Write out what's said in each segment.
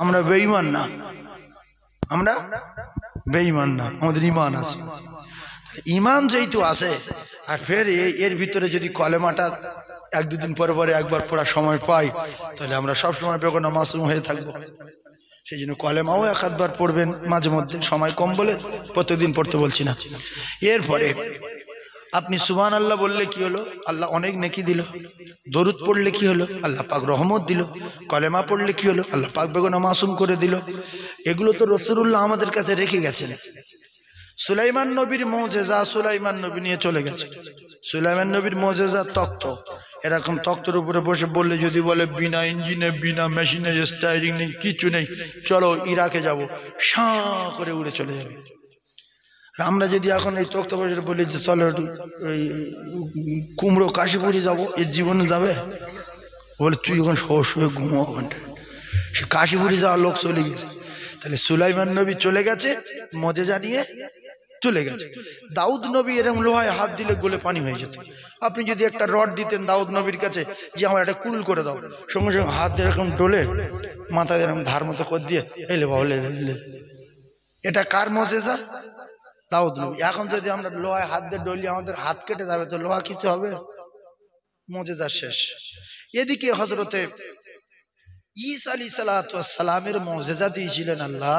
আমরা বেঈমান না, আমরা বেঈমান না, আমাদের ঈমান আছে। ঈমান যেহেতু আছে আর ফের এর ভিতরে যদি কলেমাটা এক দুদিন পরে পরে একবার পড়ার সময় পাই, তাহলে আমরা সব সময় বেগুনা মাসুম হয়ে থাকবো। সেই জন্য কলেমাও এক আধবার পড়বেন মাঝে মধ্যে, সময় কম বলে প্রত্যেকদিন পড়তে বলছি না। এরপরে আপনি সুবহানাল্লাহ বললে কি হলো? আল্লাহ অনেক নেকি দিল। দরুদ পড়লে কি হলো? আল্লাহ পাক রহমত দিল। কলেমা পড়লে কি হলো? আল্লাহ পাক বেগুনা মাসুম করে দিল। এগুলো তো রাসূলুল্লাহ আমাদের কাছে রেখে গেছেন। সুলাইমান নবীর মুজিজা সুলাইমান নবী নিয়ে চলে গেছে। সুলাইমান নবীর মুজিজা তক্ত, এরকম তক্তের উপরে বসে বললে যদি বলে বিনা ইঞ্জিনে বিনা মেশিনে স্টাইরিং নেই কিছু নেই, চলো ইরাকে যাব, শাঁ করে উড়ে চলে যাবে। আমরা যদি এখন এই তক্ত বসে বলি যে চলো কুমড়ো কাশীপুরে যাবো, এর জীবনে যাবে? বলে তুই এখন শুয়ে ঘুমো ওখানটায়। সে কাশীপুরে যাওয়ার লোক চলে গেছে। তাহলে সুলাইমান নবী চলে গেছে মুজিজা নিয়ে চলে গেছে। দাউদ নবী এরকম লোহায় হাত দিলে গলে পানি হয়ে যেত। আপনি যদি একটা রড দিতেন দাউদ নবীর কাছে যে আমার একটা কুল করে দাও, সঙ্গে সঙ্গে হাত এরকম ডলে মাথা এরকম ধার মতো করে দিয়ে এলে বাবলে। এটা কার মুজিজা? দাউদ নবী। এখন যদি আমরা লোহায় হাত দিয়ে ডলি আমাদের হাত কেটে যাবে, তো লোহা কিছু হবে? মুজিজা শেষ। এদিকে হযরতে ঈসা আলাইহিস সালাতু ওয়াস সালামের মুজিজা দিয়েছিলেন আল্লাহ।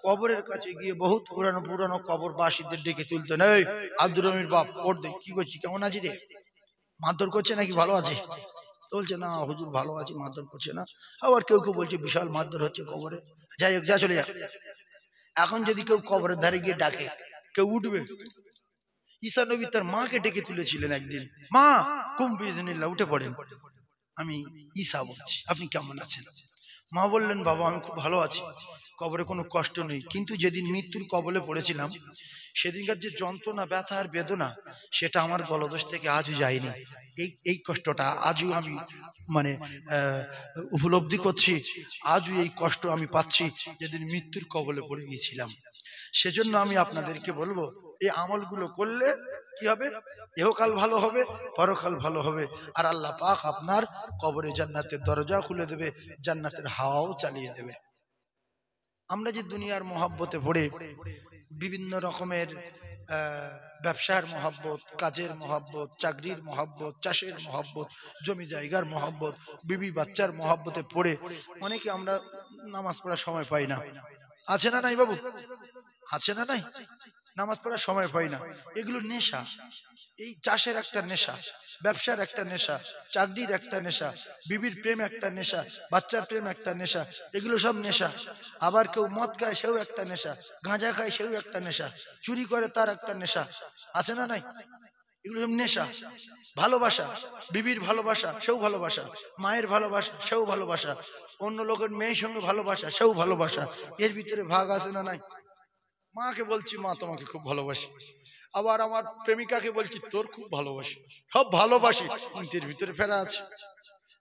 কবরের কাছে গিয়ে বহুত পুরানো পুরানো কবরবাসীদের ডেকে তুলতেন, এই আব্দুর রহিমের বাপ ওর দে, কি করছিস, কেমন আছিস রে, মারধর করছে নাকি ভালো আছে? বলছে না হুজুর ভালো আছি, মারধর করছে না। আবার কেউ কেউ বলছে বিশাল মারধর হচ্ছে কবরে। যাই হোক, যা চলে যা। এখন যদি কেউ কবরের ধারে গিয়ে ডাকে, কেউ উঠবে? ঈসা নবী তার মাকে ডেকে তুলেছিলেন একদিন, মা কুম বিইজনিল্লাহ, উঠে পড়েন, আমি ঈসা বলছি, আপনি কেমন আছেন? মা বললেন, বাবা আমি খুব ভালো আছি, কবরে কোনো কষ্ট নেই, কিন্তু যেদিন মৃত্যুর কবলে পড়েছিলাম সেদিনকার যে যন্ত্রণা ব্যথা আর বেদনা সেটা আমার গলদোষ থেকে আজও যায়নি। এই কষ্টটা আজও আমি মানে উপলব্ধি করছি, আজও এই কষ্ট আমি পাচ্ছি যেদিন মৃত্যুর কবলে পড়ে গিয়েছিলাম। সেজন্য আমি আপনাদেরকে বলবো, এই আমলগুলো করলে কি হবে? ইহকাল ভালো হবে, পরকাল ভালো হবে, আর আল্লাহ পাক আপনার কবরে জান্নাতের দরজা খুলে দেবে, জান্নাতের হাওয়াও চালিয়ে দেবে। আমরা যে দুনিয়ার মহব্বতে পড়ে বিভিন্ন রকমের ব্যবসার মহব্বত, কাজের মহব্বত, চাকরির মহব্বত, চাষের মহব্বত, জমি জায়গার মহব্বত, বিবি বাচ্চার মহব্বতে পড়ে অনেকে আমরা নামাজ পড়ার সময় পাই না। আছে না নাই বাবু? আছে না নাই? নামাজ পড়ার সময় পাই না। এগুলো নেশা। এই চাষের একটা নেশা, ব্যবসার একটা নেশা, চাকরির একটা নেশা, বিবির প্রেম একটা নেশা, বাচ্চার প্রেম একটা নেশা, এগুলো সব নেশা। আবার কেউ মদ খায়, সেও একটা নেশা, গাঁজা খায়, সেও একটা নেশা, চুরি করে তার একটা নেশা। আছে না নাই? এগুলো সব নেশা। ভালোবাসা, বিবির ভালোবাসা, সেও ভালোবাসা, মায়ের ভালোবাসা, সেও ভালোবাসা, অন্য লোকের মেয়ের সঙ্গে ভালোবাসা, সেও ভালোবাসা। এর ভিতরে ভাগ আছে না নাই? মাকে বলছি মা তোমাকে খুব ভালোবাসি, আবার আমার প্রেমিকাকে বলছি তোর খুব ভালোবাসি, সব ভালোবাসি, কিন্তু এর ভিতরে ফেরা আছে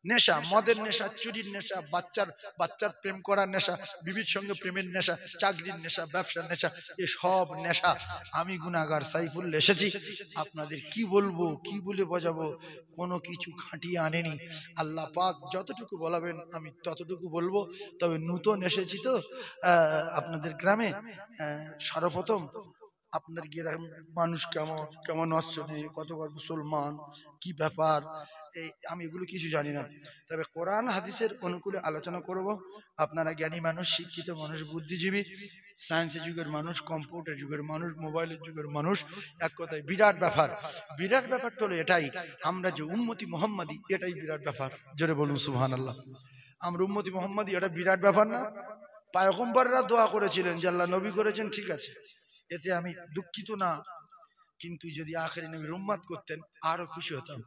নেশা। মদের নেশা, চুরির নেশা, বাচ্চার প্রেম করার নেশা, বিবির সঙ্গে প্রেমের নেশা, চাকরির নেশা, ব্যবসার নেশা, এ সব নেশা। আমি গুনাহগার সাইফুল্লাহ এসেছি, আপনাদের কি বলবো, কি বলে বোঝাবো, কোনো কিছু খাটিয়ে আনেনি। আল্লাহ পাক যতটুকু বলাবেন আমি ততটুকু বলবো। তবে নতুন এসেছি তো আপনাদের গ্রামে, সর্বপ্রথম আপনাদের গ্রাম মানুষ কেমন কেমন আসছে, কত মুসলমান, কি ব্যাপার, আমি এগুলো কিছু জানি না। তবে কোরআন হাদিসের অনুকূলে আলোচনা করব। আপনারা জ্ঞানী মানুষ, শিক্ষিত মানুষ, বুদ্ধিজীবী, সায়েন্সের যুগের মানুষ, কম্পিউটার যুগের মানুষ, মোবাইলের যুগের মানুষ, এক কথায় বিরাট ব্যাপার। বিরাট ব্যাপারটা হলো এটাই, আমরা যে উম্মতি মুহাম্মাদি, এটাই বিরাট ব্যাপার। জোরে বলুন সুবহানাল্লাহ। আমরা উম্মতি মুহাম্মাদি, এটা বিরাট ব্যাপার না? পয়গম্বররা দোয়া করেছিলেন যে আল্লাহ নবী করেছেন, ঠিক আছে, এতে আমি দুঃখিত না, কিন্তু যদি আখেরি নবীর উম্মত করতেন আরো খুশি হতাম।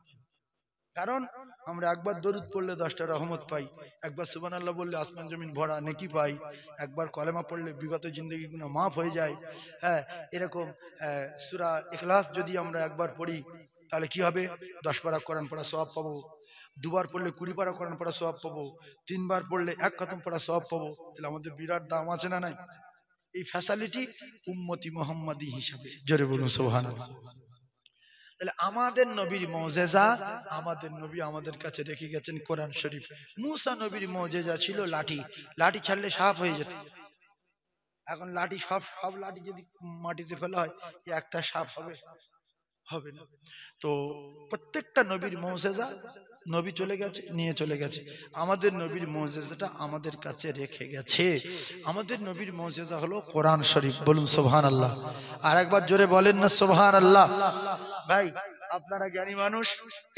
কারণ আমরা একবার দরুদ পড়লে 10টা রহমত পাই, একবার সুবহানাল্লাহ বললে আসমান জমিন ভরা নেকি পাই, একবার কলেমা পড়লে বিগত জিন্দেগি গুনাহ মাফ হয়ে যায়। হ্যাঁ, এরকম সূরা ইখলাস যদি আমরা একবার পড়ি তাহলে কি হবে? 10 পারা কোরআন পড়া সওয়াব পাবো, দুবার পড়লে 20 পারা কোরআন পড়া সওয়াব পাবো, 3 বার পড়লে 1 খতম পড়া সওয়াব পাবো। তাহলে আমাদের বিরাট দাম আছে না নাই? এই ফ্যাসিলিটি উম্মতি মুহাম্মাদি হিসাবে। জোরে বলুন সুবহানাল্লাহ। তাহলে আমাদের নবীর মুজিজা, আমাদের নবী আমাদের কাছে রেখে গেছেন কোরআন শরীফ। মুসা নবীর মুজিজা ছিল লাঠি, লাঠি ছাড়লে সাপ হয়ে যেত। এখন লাঠি সব লাঠি যদি মাটিতে ফেলা হয়, একটা সাপ হবে? হবে না। তো প্রত্যেকটা নবীর মুজিজা নবী চলে গেছে, নিয়ে চলে গেছে। আমাদের নবীর মুজিজাটা আমাদের কাছে রেখে গেছে। আমাদের নবীর মুজিজা হলো কোরআন শরীফ। বলুন সুবহানাল্লাহ। আর একবার জোরে বলেন না সুবহানাল্লাহ। ভাই আপনারা জ্ঞানী মানুষ,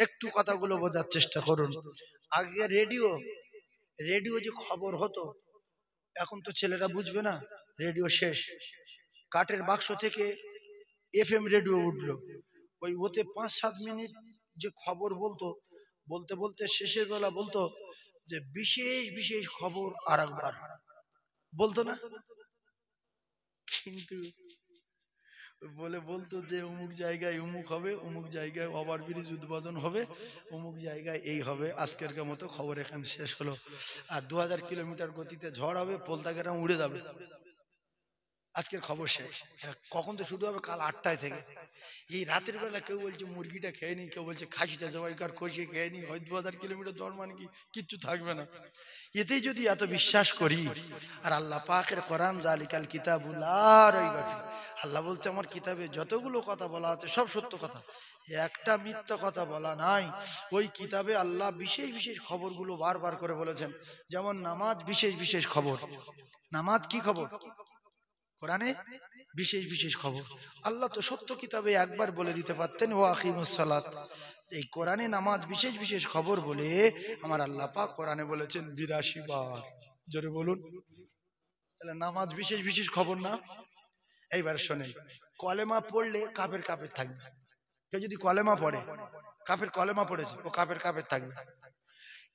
একটু কথাগুলো বোঝার চেষ্টা করুন। আগে রেডিও যে খবর হতো, এখন তো ছেলেরা বুঝবে না, রেডিও শেষ। কাঠের বাক্স থেকে এফএম রেডিও উঠলো, ওতে 5-7 মিনিট যে খবর বলতো, বলতে বলতে শেষের বেলা বলতো যে বিশেষ বিশেষ খবর আর একবার বলতো না, কিন্তু বলতো যে অমুক জায়গায় অমুক হবে, অমুক জায়গায় ওভারব্রিজ উদ্বোধন হবে, অমুক জায়গায় এই হবে। আজকের মতো খবর এখানে শেষ হলো। আর 2000 কিলোমিটার গতিতে ঝড় হবে, পোলতাগ্রাম উড়ে যাবে। আজকের খবর শেষ। কখন তো শুরু হবে? কাল 8টায় থেকে। এই রাতের বেলা কেউ বলছে মুরগিটা খেয়ে নি, কেউ বলছে খাসিটা জবাইকার কষিয়ে খেয়ে নি, হয় 2000 কিলোমিটার ঝড় মানে কি কিচ্ছু থাকবে না। এতেই যদি এত বিশ্বাস করি, আর আল্লাহ পাকের কোরআন জালিকাল কিতাবুল লা রাইবা ফি, আল্লাহ বলছে আমার কিতাবে যতগুলো কথা বলা আছে সব সত্য কথা, একটা মিথ্যা কথা বলা নাই। ওই কিতাবে আল্লাহ বিশেষ বিশেষ খবরগুলো বারবার করে বলেছেন। যেমন নামাজ বিশেষ বিশেষ খবর। নামাজ কি খবর? কোরআনে বিশেষ বিশেষ খবর। আল্লাহ তো সত্য কিতাবে একবার বলে দিতে পারতেন ওয়া আকিমুস সালাত। এই কোরআনে নামাজ বিশেষ বিশেষ খবর বলে আমার আল্লাহ পাক কোরআনে বলেছেন 82 বার। জোরে বলুন। তাহলে নামাজ বিশেষ বিশেষ খবর না? এইবার শোনেন, কলেমা পড়লে কাফের কাফের থাকবে। কেউ যদি কলেমা পড়ে, কাফের কলেমা পড়েছে, ও কাফের কাফের থাকবে।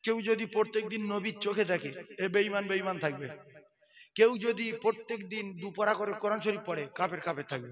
কেউ যদি প্রত্যেকদিন নবীর চোখে দেখে, এ বেঈমান বেঈমান থাকবে। কেউ যদি প্রত্যেক দিন দুপারা করে কোরআন শরীফ পড়ে, কাফের কাফের থাকবে।